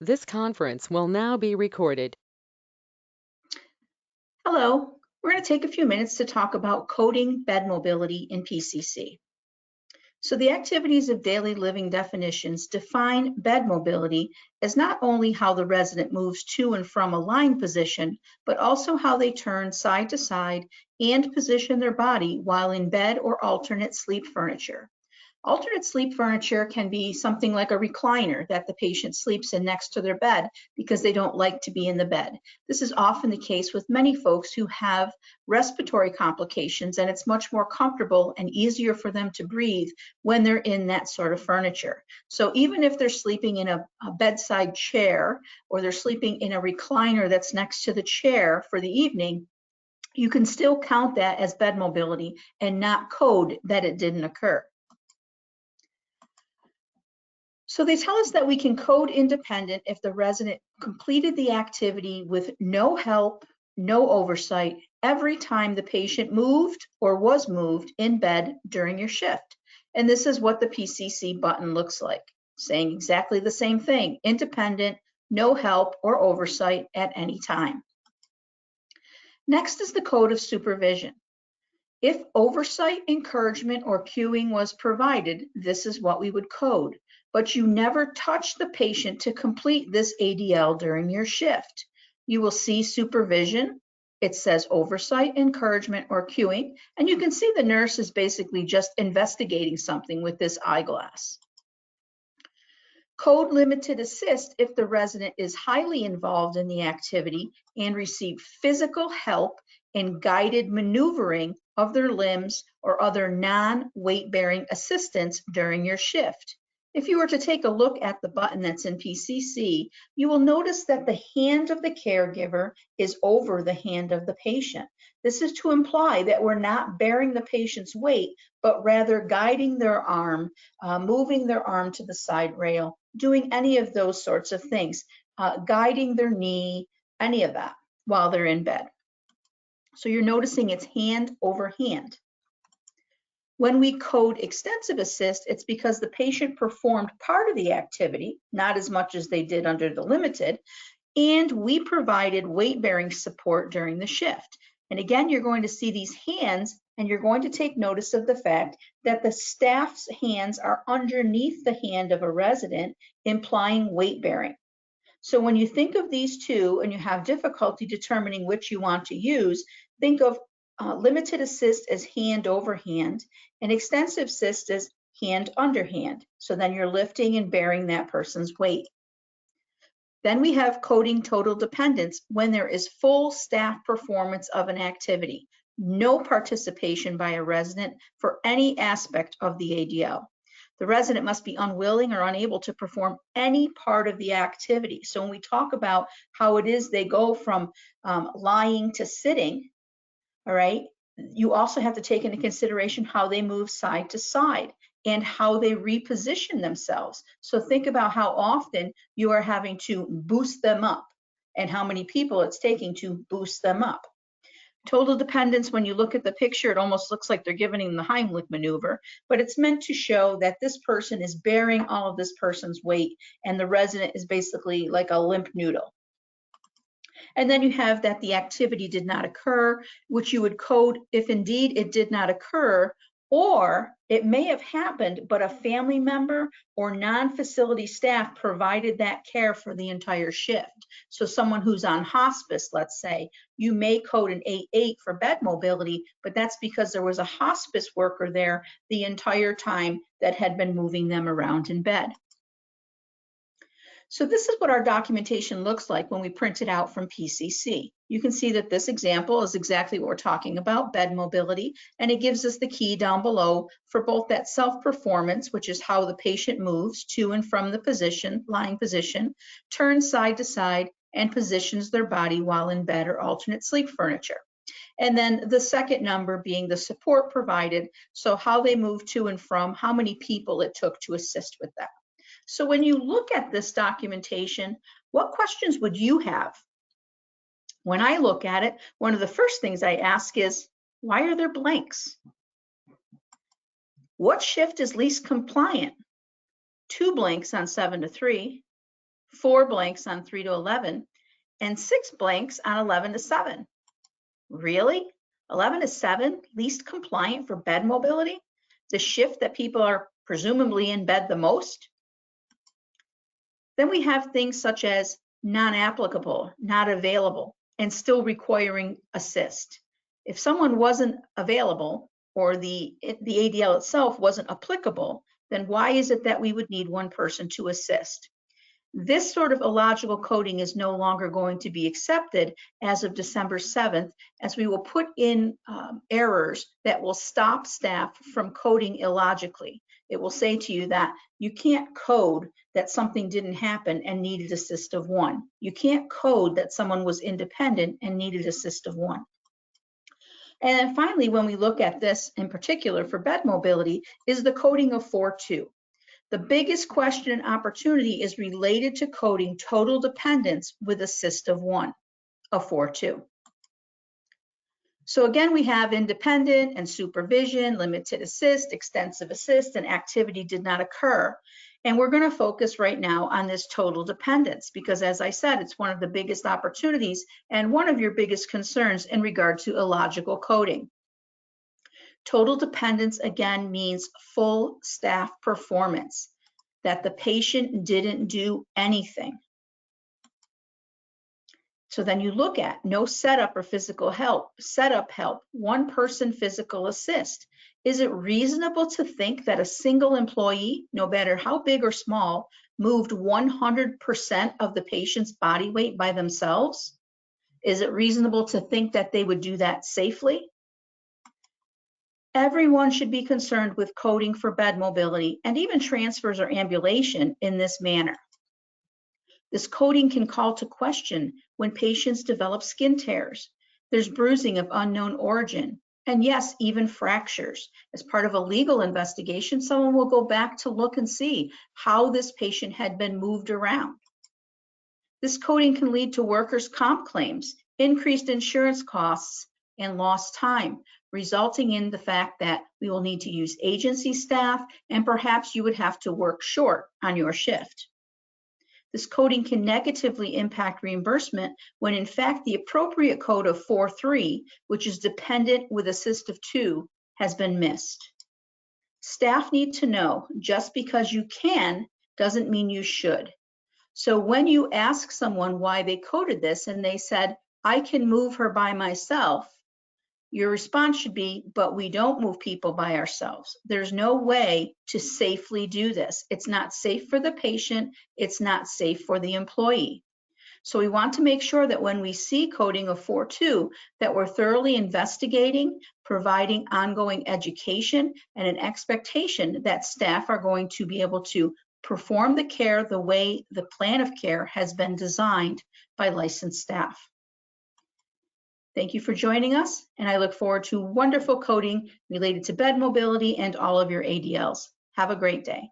This conference will now be recorded. Hello, we're going to take a few minutes to talk about coding bed mobility in PCC. So the activities of daily living definitions define bed mobility as not only how the resident moves to and from a lying position, but also how they turn side to side and position their body while in bed or alternate sleep furniture. Alternate sleep furniture can be something like a recliner that the patient sleeps in next to their bed because they don't like to be in the bed. This is often the case with many folks who have respiratory complications, and it's much more comfortable and easier for them to breathe when they're in that sort of furniture. So even if they're sleeping in a bedside chair or they're sleeping in a recliner that's next to the chair for the evening, you can still count that as bed mobility and not code that it didn't occur. So they tell us that we can code independent if the resident completed the activity with no help, no oversight, every time the patient moved or was moved in bed during your shift. And this is what the PCC button looks like, saying exactly the same thing: independent, no help or oversight at any time. Next is the code of supervision. If oversight, encouragement, or cueing was provided, this is what we would code. But you never touch the patient to complete this ADL during your shift. You will see supervision. It says oversight, encouragement, or cueing, and you can see the nurse is basically just investigating something with this eyeglass. Code limited assist if the resident is highly involved in the activity and receive physical help in guided maneuvering of their limbs or other non-weight bearing assistance during your shift. If you were to take a look at the button that's in PCC, you will notice that the hand of the caregiver is over the hand of the patient. This is to imply that we're not bearing the patient's weight, but rather guiding their arm, moving their arm to the side rail, doing any of those sorts of things, guiding their knee, any of that while they're in bed. So you're noticing it's hand over hand. When we code extensive assist, it's because the patient performed part of the activity, not as much as they did under the limited, and we provided weight-bearing support during the shift. And again, you're going to see these hands, and you're going to take notice of the fact that the staff's hands are underneath the hand of a resident, implying weight-bearing. So when you think of these two and you have difficulty determining which you want to use, think of limited assist as hand over hand and extensive assist as hand under hand. So then you're lifting and bearing that person's weight. Then we have coding total dependence when there is full staff performance of an activity, no participation by a resident for any aspect of the ADL. The resident must be unwilling or unable to perform any part of the activity. So when we talk about how it is they go from lying to sitting, all right, you also have to take into consideration how they move side to side and how they reposition themselves. So think about how often you are having to boost them up and how many people it's taking to boost them up. Total dependence, when you look at the picture, it almost looks like they're giving the Heimlich maneuver, but it's meant to show that this person is bearing all of this person's weight and the resident is basically like a limp noodle. And then you have that the activity did not occur, which you would code if indeed it did not occur, or it may have happened, but a family member or non-facility staff provided that care for the entire shift. So someone who's on hospice, let's say, you may code an 8-8 for bed mobility, but that's because there was a hospice worker there the entire time that had been moving them around in bed. So this is what our documentation looks like when we print it out from PCC. You can see that this example is exactly what we're talking about, bed mobility, and it gives us the key down below for both that self-performance, which is how the patient moves to and from the position, lying position, turns side to side, and positions their body while in bed or alternate sleep furniture. And then the second number being the support provided, so how they move to and from, how many people it took to assist with that. So when you look at this documentation, what questions would you have? When I look at it, one of the first things I ask is, why are there blanks? What shift is least compliant? 2 blanks on 7 to 3, 4 blanks on 3 to 11, and 6 blanks on 11 to 7. Really? 11 to 7, least compliant for bed mobility? The shift that people are presumably in bed the most? Then we have things such as non-applicable, not available, and still requiring assist. If someone wasn't available or the ADL itself wasn't applicable, then why is it that we would need one person to assist? This sort of illogical coding is no longer going to be accepted as of December 7th, as we will put in errors that will stop staff from coding illogically. It will say to you that you can't code that something didn't happen and needed assist of 1. You can't code that someone was independent and needed assist of 1. And then finally, when we look at this in particular for bed mobility, is the coding of 4-2. The biggest question and opportunity is related to coding total dependence with assist of 1, of 4-2. So again, we have independent and supervision, limited assist, extensive assist, and activity did not occur. And we're going to focus right now on this total dependence because, as I said, it's one of the biggest opportunities and one of your biggest concerns in regard to illogical coding. Total dependence, again, means full staff performance, that the patient didn't do anything. So then you look at no setup or physical help, setup help, one person physical assist. Is it reasonable to think that a single employee, no matter how big or small, moved 100% of the patient's body weight by themselves? Is it reasonable to think that they would do that safely? Everyone should be concerned with coding for bed mobility and even transfers or ambulation in this manner. This coding can call to question when patients develop skin tears. There's bruising of unknown origin, and yes, even fractures. As part of a legal investigation, someone will go back to look and see how this patient had been moved around. This coding can lead to workers' comp claims, increased insurance costs, and lost time, resulting in the fact that we will need to use agency staff, and perhaps you would have to work short on your shift. This coding can negatively impact reimbursement when in fact the appropriate code of 4-3, which is dependent with assist of 2, has been missed. Staff need to know just because you can doesn't mean you should. So when you ask someone why they coded this and they said, I can move her by myself, your response should be, but we don't move people by ourselves. There's no way to safely do this. It's not safe for the patient. It's not safe for the employee. So we want to make sure that when we see coding of 4-2, that we're thoroughly investigating, providing ongoing education, and an expectation that staff are going to be able to perform the care the way the plan of care has been designed by licensed staff. Thank you for joining us, and I look forward to wonderful coding related to bed mobility and all of your ADLs. Have a great day.